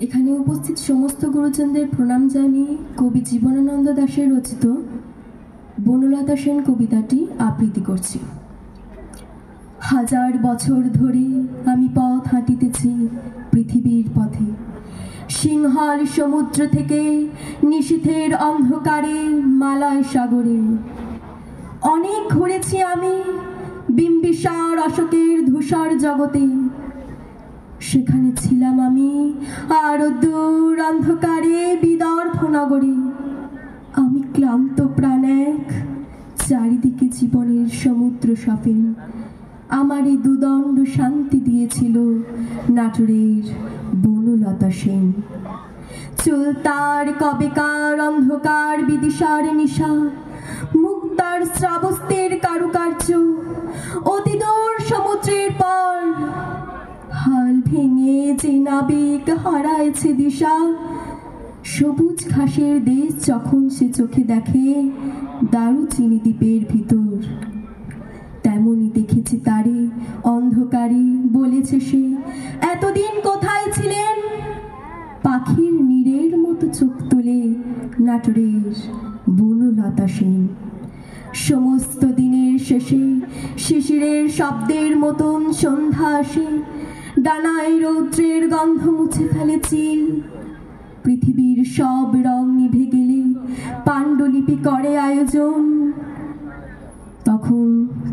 এখানে উপস্থিত সমস্ত গুরুজনদের প্রণাম জানিয়ে কবি জীবনানন্দ দাশের রচিত বনলতা সেন কবিতাটি আবৃত্তি করছি। হাজার বছর ধরে আমি পথ হাঁটিতেছি পৃথিবীর পথে, সিংহল সমুদ্র থেকে নিশীথের অন্ধকারে মালয় সাগরে। অনেক ঘুরেছি আমি বিম্বিসার অশোকের ধূসর জগতে, সেখানে ছিলাম আমি আরো দূর অন্ধকারে বিদর্ভ নগরে। আমি ক্লান্ত প্রাণ এক, চারিদিকে জীবনের সমুদ্র সপেন, আমার এই দুদণ্ড শান্তি দিয়েছিল নাটোরের বনলতা সেন। চুলতার কবেকার অন্ধকার বিদিশার নিশা, মুক্তার শ্রাবস্তের কারুকার্য, অতিদূর সমুদ্রের পর হাল ভেঙে যে নাবিক হারাইছে দিশা। সবুজ ঘাসের দেশ যখন সে চোখে দেখে দারুচিনি দ্বীপের ভিতর, তেমনি দেখেছি তারে অন্ধকারে। বলেছে সে, এতদিন কোথায় ছিলেন? পাখির নীড়ের মতো চোখ তোলে নাটোরের বনলতা সেন। সমস্ত দিনের শেষে শিশিরের শব্দের মতন সন্ধ্যা আসে, ডানায় রৌদ্রের গন্ধ মুছে ফেলে চিল। পৃথিবীর সব রং নিভে গেলে পাণ্ডুলিপি করে আয়োজন, তখন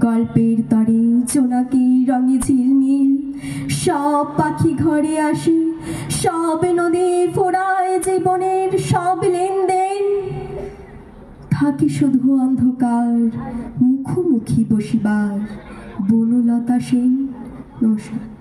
গল্পের তরে জোনাকি রঙে ঝিলমিল। সব পাখি ঘরে আসে, সব নদী ফোড়ায় জীবনের সব লেনদেন। থাকে শুধু অন্ধকার মুখোমুখি বসিবার বনলতা সেন। নমস্কার।